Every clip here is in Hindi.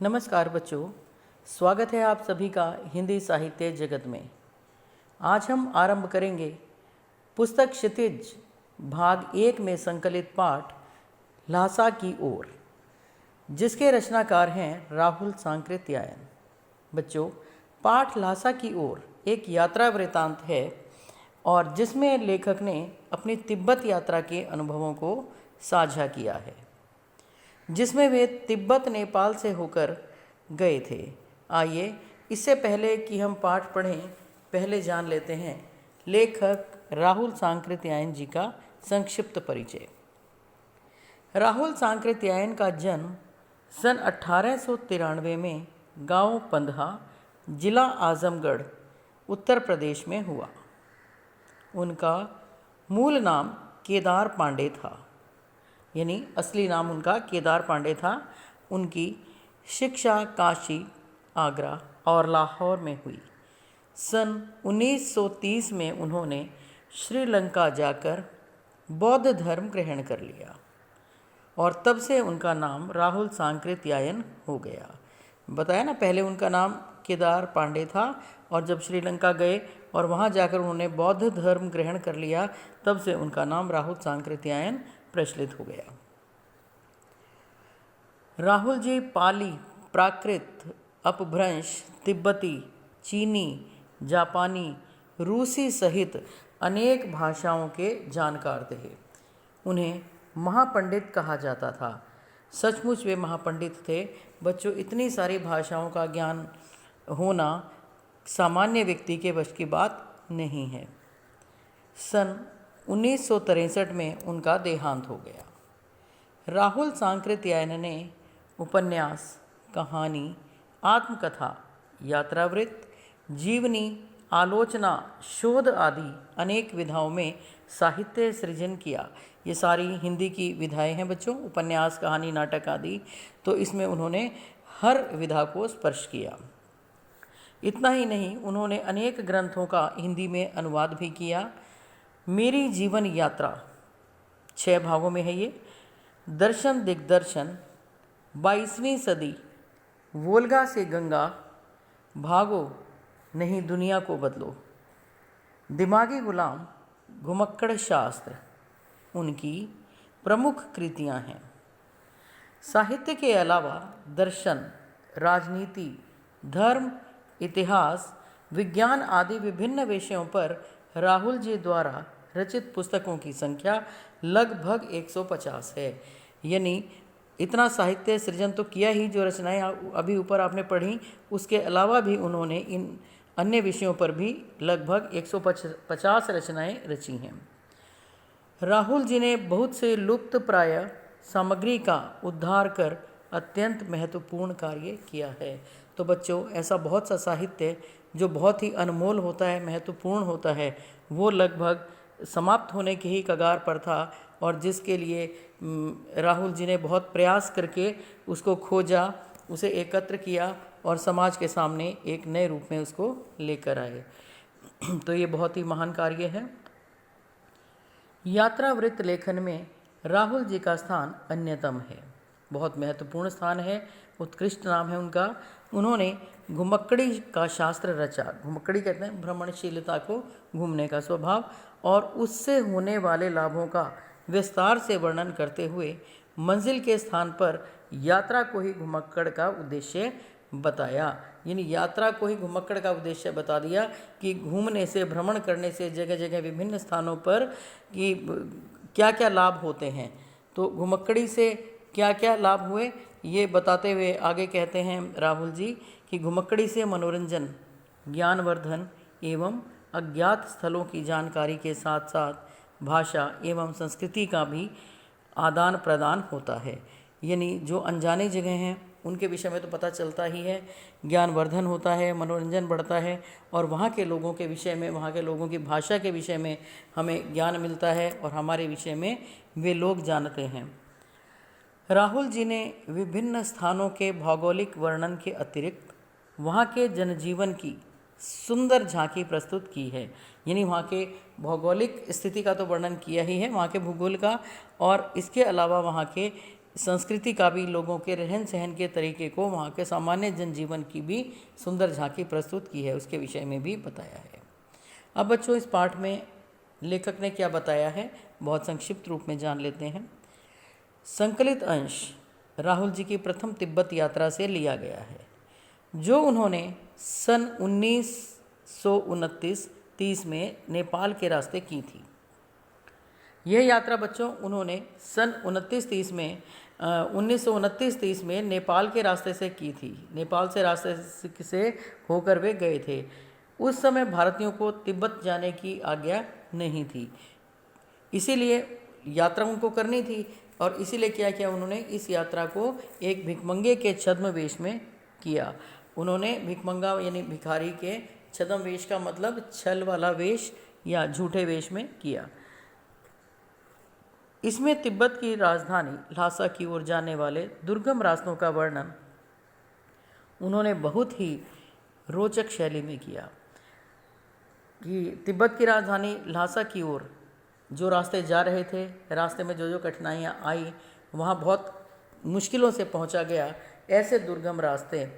नमस्कार बच्चों, स्वागत है आप सभी का हिंदी साहित्य जगत में। आज हम आरंभ करेंगे पुस्तक क्षितिज भाग 1 में संकलित पाठ ल्हासा की ओर, जिसके रचनाकार हैं राहुल सांकृत्यायन। बच्चों, पाठ ल्हासा की ओर एक यात्रा वृत्तांत है और जिसमें लेखक ने अपनी तिब्बत यात्रा के अनुभवों को साझा किया है, जिसमें वे तिब्बत नेपाल से होकर गए थे। आइए, इससे पहले कि हम पाठ पढ़ें, पहले जान लेते हैं लेखक राहुल सांकृत्यायन जी का संक्षिप्त परिचय। राहुल सांकृत्यायन का जन्म सन 1893 में गांव पंदहा, जिला आजमगढ़, उत्तर प्रदेश में हुआ। उनका मूल नाम केदार पांडे था, यानी असली नाम उनका केदार पांडे था। उनकी शिक्षा काशी, आगरा और लाहौर में हुई। सन 1930 में उन्होंने श्रीलंका जाकर बौद्ध धर्म ग्रहण कर लिया और तब से उनका नाम राहुल सांकृत्यायन हो गया। बताया ना, पहले उनका नाम केदार पांडे था और जब श्रीलंका गए और वहाँ जाकर उन्होंने बौद्ध धर्म ग्रहण कर लिया, तब से उनका नाम राहुल सांकृत्यायन प्रचलित हो गया। राहुल जी पाली, प्राकृत, अपभ्रंश, तिब्बती, चीनी, जापानी, रूसी सहित अनेक भाषाओं के जानकार थे। उन्हें महापंडित कहा जाता था। सचमुच वे महापंडित थे। बच्चों, इतनी सारी भाषाओं का ज्ञान होना सामान्य व्यक्ति के वश की बात नहीं है। सन 1963 में उनका देहांत हो गया। राहुल सांकृत्यायन ने उपन्यास, कहानी, आत्मकथा, यात्रावृत्त, जीवनी, आलोचना, शोध आदि अनेक विधाओं में साहित्य सृजन किया। ये सारी हिंदी की विधाएं हैं बच्चों, उपन्यास, कहानी, नाटक आदि। तो इसमें उन्होंने हर विधा को स्पर्श किया। इतना ही नहीं, उन्होंने अनेक ग्रंथों का हिंदी में अनुवाद भी किया। मेरी जीवन यात्रा 6 भागों में है ये। दर्शन दिग्दर्शन, 22वीं सदी, वोल्गा से गंगा, भागो नहीं दुनिया को बदलो, दिमागी गुलाम, घुमक्कड़ शास्त्र उनकी प्रमुख कृतियां हैं। साहित्य के अलावा दर्शन, राजनीति, धर्म, इतिहास, विज्ञान आदि विभिन्न विषयों पर राहुल जी द्वारा रचित पुस्तकों की संख्या लगभग 150 है। यानी इतना साहित्य सृजन तो किया ही, जो रचनाएं अभी ऊपर आपने पढ़ी, उसके अलावा भी उन्होंने इन अन्य विषयों पर भी लगभग 150 रचनाएं रची हैं। राहुल जी ने बहुत से लुप्त प्राय सामग्री का उद्धार कर अत्यंत महत्वपूर्ण कार्य किया है। तो बच्चों, ऐसा बहुत सा साहित्य जो बहुत ही अनमोल होता है, महत्वपूर्ण होता है, वो लगभग समाप्त होने के ही कगार पर था और जिसके लिए राहुल जी ने बहुत प्रयास करके उसको खोजा, उसे एकत्र किया और समाज के सामने एक नए रूप में उसको लेकर आए। तो ये बहुत ही महान कार्य है। यात्रावृत्त लेखन में राहुल जी का स्थान अन्यतम है, बहुत महत्वपूर्ण स्थान है, उत्कृष्ट नाम है उनका। उन्होंने घुमक्कड़ी का शास्त्र रचा। घुमक्कड़ी कहते हैं भ्रमणशीलता को, घूमने का स्वभाव, और उससे होने वाले लाभों का विस्तार से वर्णन करते हुए मंजिल के स्थान पर यात्रा को ही घुमक्कड़ का उद्देश्य बताया। यानी यात्रा को ही घुमक्कड़ का उद्देश्य बता दिया कि घूमने से, भ्रमण करने से जगह जगह विभिन्न स्थानों पर कि क्या क्या लाभ होते हैं। तो घुमक्कड़ी से क्या क्या लाभ हुए, ये बताते हुए आगे कहते हैं राहुल जी कि घुमक्कड़ी से मनोरंजन, ज्ञानवर्धन एवं अज्ञात स्थलों की जानकारी के साथ साथ भाषा एवं संस्कृति का भी आदान प्रदान होता है। यानी जो अनजाने जगह हैं उनके विषय में तो पता चलता ही है, ज्ञानवर्धन होता है, मनोरंजन बढ़ता है और वहाँ के लोगों के विषय में, वहाँ के लोगों की भाषा के विषय में हमें ज्ञान मिलता है और हमारे विषय में वे लोग जानते हैं। राहुल जी ने विभिन्न स्थानों के भौगोलिक वर्णन के अतिरिक्त वहाँ के जनजीवन की सुंदर झांकी प्रस्तुत की है। यानी वहाँ के भौगोलिक स्थिति का तो वर्णन किया ही है, वहाँ के भूगोल का, और इसके अलावा वहाँ के संस्कृति का भी, लोगों के रहन सहन के तरीके को, वहाँ के सामान्य जनजीवन की भी सुंदर झांकी प्रस्तुत की है, उसके विषय में भी बताया है। अब बच्चों इस पाठ में लेखक ने क्या बताया है बहुत संक्षिप्त रूप में जान लेते हैं। संकलित अंश राहुल जी की प्रथम तिब्बत यात्रा से लिया गया है, जो उन्होंने सन 1929-30 में नेपाल के रास्ते की थी। यह यात्रा बच्चों उन्होंने सन 1929-30 में नेपाल के रास्ते से की थी। नेपाल से रास्ते से होकर वे गए थे। उस समय भारतीयों को तिब्बत जाने की आज्ञा नहीं थी, इसीलिए यात्रा उनको करनी थी और इसीलिए क्या किया उन्होंने, इस यात्रा को एक भिखमंगे के छद्म वेश में किया। उन्होंने भिखमंगा यानी भिखारी के छद्म वेश का मतलब छल वाला वेश या झूठे वेश में किया। इसमें तिब्बत की राजधानी ल्हासा की ओर जाने वाले दुर्गम रास्तों का वर्णन उन्होंने बहुत ही रोचक शैली में किया कि तिब्बत की राजधानी ल्हासा की ओर जो रास्ते जा रहे थे, रास्ते में जो जो कठिनाइयाँ आई, वहाँ बहुत मुश्किलों से पहुँचा गया, ऐसे दुर्गम रास्ते,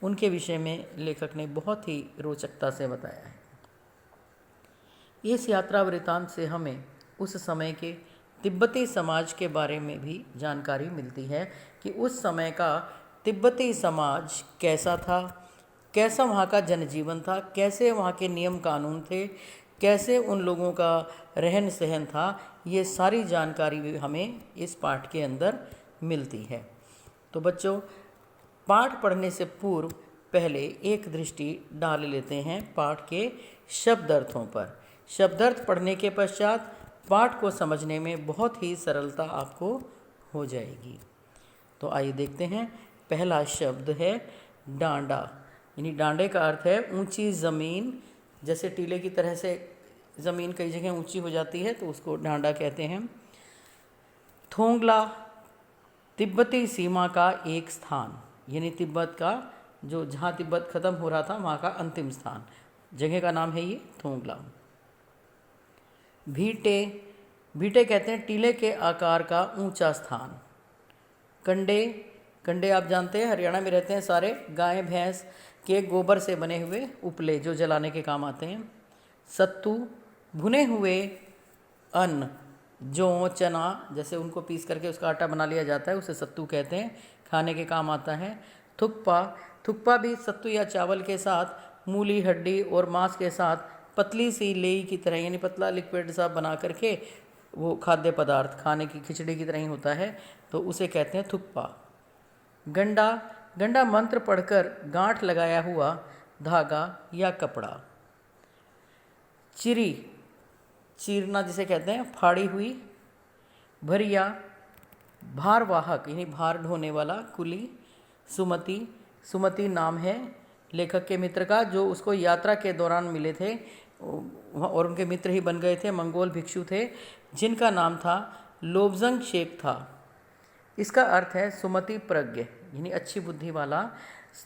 उनके विषय में लेखक ने बहुत ही रोचकता से बताया है। इस यात्रा वृतांत से हमें उस समय के तिब्बती समाज के बारे में भी जानकारी मिलती है कि उस समय का तिब्बती समाज कैसा था, कैसा वहाँ का जनजीवन था, कैसे वहाँ के नियम कानून थे, कैसे उन लोगों का रहन सहन था। ये सारी जानकारी भी हमें इस पाठ के अंदर मिलती है। तो बच्चों पाठ पढ़ने से पूर्व पहले एक दृष्टि डाल लेते हैं पाठ के शब्दार्थों पर। शब्दार्थ पढ़ने के पश्चात पाठ को समझने में बहुत ही सरलता आपको हो जाएगी। तो आइए देखते हैं। पहला शब्द है डांडा, यानी डांडे का अर्थ है ऊंची ज़मीन। जैसे टीले की तरह से ज़मीन कई जगह ऊंची हो जाती है तो उसको डांडा कहते हैं। थोंगला तिब्बती सीमा का एक स्थान, यानी तिब्बत का जो जहाँ तिब्बत ख़त्म हो रहा था वहाँ का अंतिम स्थान, जगह का नाम है ये थोंगला। भीटे, भीटे कहते हैं टीले के आकार का ऊंचा स्थान। कंडे, कंडे आप जानते हैं हरियाणा में रहते हैं सारे, गाय भैंस के गोबर से बने हुए उपले जो जलाने के काम आते हैं। सत्तू, भुने हुए अन्न, जौ चना जैसे उनको पीस करके उसका आटा बना लिया जाता है, उसे सत्तू कहते हैं, खाने के काम आता है। थुक्पा, थुक्पा भी सत्तू या चावल के साथ मूली, हड्डी और मांस के साथ पतली सी लेई की तरह, यानी पतला लिक्विड सा बना करके वो खाद्य पदार्थ खाने की खिचड़ी की तरह ही होता है, तो उसे कहते हैं थुक्पा। गंडा, गंडा मंत्र पढ़कर गांठ लगाया हुआ धागा या कपड़ा। चिरी, चीरना जिसे कहते हैं फाड़ी हुई। भरिया, भारवाहक यानी भार ढोने वाला कुली। सुमति, सुमति नाम है लेखक के मित्र का जो उसको यात्रा के दौरान मिले थे और उनके मित्र ही बन गए थे। मंगोल भिक्षु थे जिनका नाम था लोब्जंग शेख था। इसका अर्थ है सुमति प्रज्ञ, यानी अच्छी बुद्धि वाला।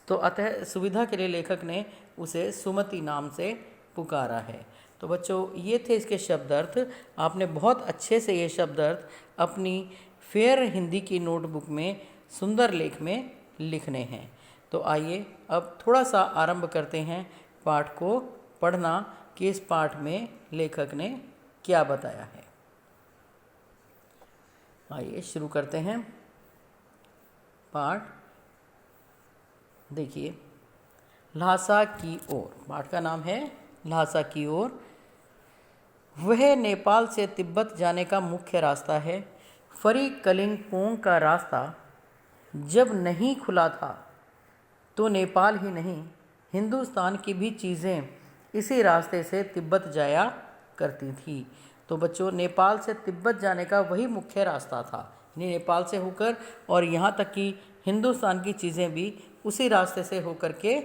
तो अतः सुविधा के लिए लेखक ने उसे सुमति नाम से पुकारा है। तो बच्चों ये थे इसके शब्दार्थ। आपने बहुत अच्छे से ये शब्दार्थ अपनी फेयर हिंदी की नोटबुक में सुंदर लेख में लिखने हैं। तो आइए अब थोड़ा सा आरंभ करते हैं पाठ को पढ़ना कि इस पाठ में लेखक ने क्या बताया है। आइए शुरू करते हैं पाठ। देखिए, ल्हासा की ओर, पाठ का नाम है ल्हासा की ओर। वह नेपाल से तिब्बत जाने का मुख्य रास्ता है। फरी कलिंगपोंग का रास्ता जब नहीं खुला था तो नेपाल ही नहीं हिंदुस्तान की भी चीज़ें इसी रास्ते से तिब्बत जाया करती थी। तो बच्चों नेपाल से तिब्बत जाने का वही मुख्य रास्ता था, यानी नेपाल से होकर और यहाँ तक कि हिंदुस्तान की चीज़ें भी उसी रास्ते से होकर के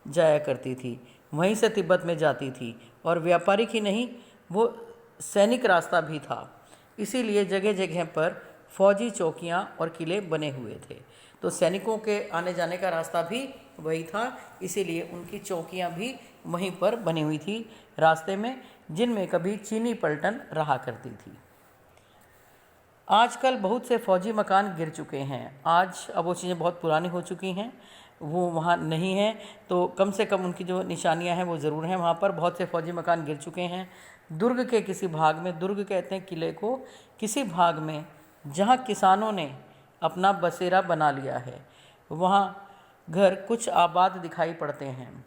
जाया करती थी, वहीं से तिब्बत में जाती थी। और व्यापारिक ही नहीं, वो सैनिक रास्ता भी था, इसीलिए जगह जगह पर फौजी चौकियाँ और किले बने हुए थे। तो सैनिकों के आने जाने का रास्ता भी वही था, इसीलिए उनकी चौकियाँ भी वहीं पर बनी हुई थी रास्ते में, जिनमें कभी चीनी पलटन रहा करती थी। आजकल बहुत से फौजी मकान गिर चुके हैं। आज अब वो चीज़ें बहुत पुरानी हो चुकी हैं, वो वहाँ नहीं है, तो कम से कम उनकी जो निशानियाँ हैं वो ज़रूर हैं वहाँ पर। बहुत से फौजी मकान गिर चुके हैं। दुर्ग के किसी भाग में, दुर्ग कहते हैं किले को, किसी भाग में जहाँ किसानों ने अपना बसेरा बना लिया है, वहाँ घर कुछ आबाद दिखाई पड़ते हैं,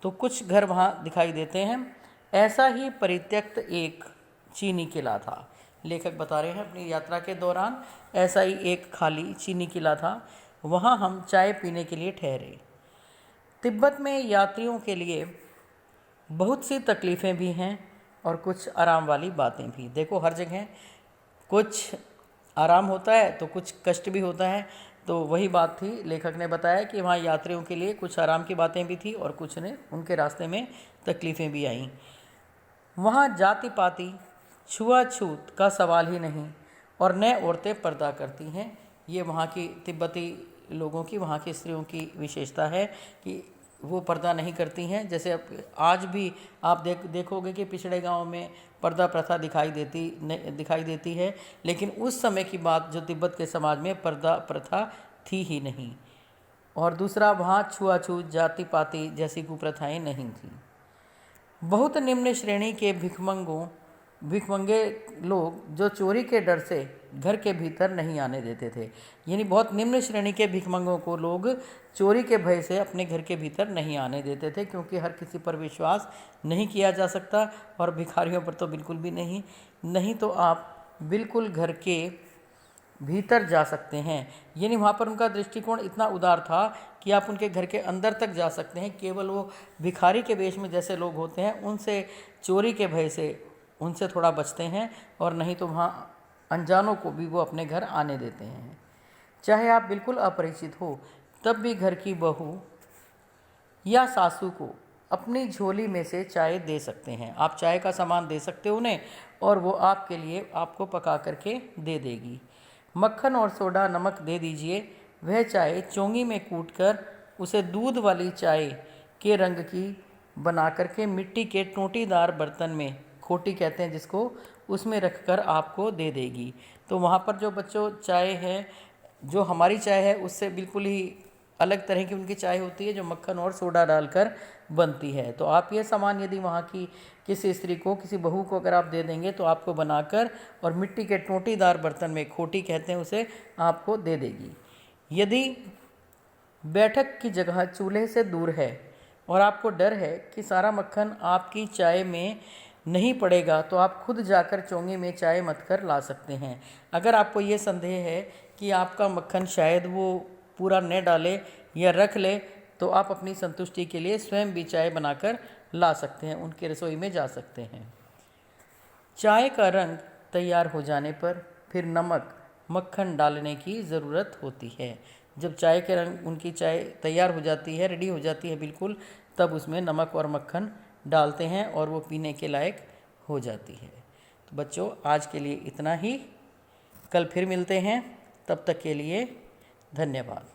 तो कुछ घर वहाँ दिखाई देते हैं। ऐसा ही परित्यक्त एक चीनी किला था। लेखक बता रहे हैं अपनी यात्रा के दौरान ऐसा ही एक खाली चीनी किला था, वहाँ हम चाय पीने के लिए ठहरे। तिब्बत में यात्रियों के लिए बहुत सी तकलीफ़ें भी हैं और कुछ आराम वाली बातें भी। देखो, हर जगह कुछ आराम होता है तो कुछ कष्ट भी होता है, तो वही बात थी। लेखक ने बताया कि वहाँ यात्रियों के लिए कुछ आराम की बातें भी थी और कुछ ने उनके रास्ते में तकलीफ़ें भी आईं। वहाँ जाति पाति छुआछूत का सवाल ही नहीं, और न औरतें पर्दा करती हैं। ये वहाँ की तिब्बती लोगों की, वहाँ की स्त्रियों की विशेषता है कि वो पर्दा नहीं करती हैं। जैसे अब आज भी आप देखोगे कि पिछड़े गांव में पर्दा प्रथा दिखाई देती है, लेकिन उस समय की बात जो तिब्बत के समाज में पर्दा प्रथा थी ही नहीं। और दूसरा, वहाँ छुआछूत जाति पाति जैसी कुप्रथाएं नहीं थी। बहुत निम्न श्रेणी के भिखमंगे लोग जो चोरी के डर से घर के भीतर नहीं आने देते थे, यानी बहुत निम्न श्रेणी के भिखमंगों को लोग चोरी के भय से अपने घर के भीतर नहीं आने देते थे, क्योंकि हर किसी पर विश्वास नहीं किया जा सकता और भिखारियों पर तो बिल्कुल भी नहीं तो आप बिल्कुल घर के भीतर जा सकते हैं। यानी वहाँ पर उनका दृष्टिकोण इतना उदार था कि आप उनके घर के अंदर तक जा सकते हैं। केवल वो भिखारी के वेश में जैसे लोग होते हैं, उनसे चोरी के भय से उनसे थोड़ा बचते हैं, और नहीं तो वहाँ अनजानों को भी वो अपने घर आने देते हैं। चाहे आप बिल्कुल अपरिचित हो, तब भी घर की बहू या सासू को अपनी झोली में से चाय दे सकते हैं। आप चाय का सामान दे सकते हो उन्हें, और वो आपके लिए आपको पका करके दे देगी। मक्खन और सोडा नमक दे दीजिए। वह चाय चोंगी में कूटकर उसे दूध वाली चाय के रंग की बना करके मिट्टी के टोंटीदार बर्तन में, खोटी कहते हैं जिसको, उसमें रखकर आपको दे देगी। तो वहाँ पर जो बच्चों चाय है, जो हमारी चाय है उससे बिल्कुल ही अलग तरह की उनकी चाय होती है, जो मक्खन और सोडा डालकर बनती है। तो आप ये सामान यदि वहाँ की किसी स्त्री को, किसी बहू को अगर आप दे देंगे तो आपको बनाकर और मिट्टी के टोंटीदार बर्तन में, खोटी कहते हैं उसे, आपको दे देगी। यदि बैठक की जगह चूल्हे से दूर है और आपको डर है कि सारा मक्खन आपकी चाय में नहीं पड़ेगा, तो आप खुद जाकर चोंगे में चाय मत कर ला सकते हैं। अगर आपको ये संदेह है कि आपका मक्खन शायद वो पूरा न डाले या रख ले, तो आप अपनी संतुष्टि के लिए स्वयं भी चाय बनाकर ला सकते हैं, उनकी रसोई में जा सकते हैं। चाय का रंग तैयार हो जाने पर फिर नमक मक्खन डालने की ज़रूरत होती है। जब चाय के रंग, उनकी चाय तैयार हो जाती है, रेडी हो जाती है बिल्कुल, तब उसमें नमक और मक्खन डालते हैं और वो पीने के लायक हो जाती है। तो बच्चों, आज के लिए इतना ही। कल फिर मिलते हैं, तब तक के लिए धन्यवाद।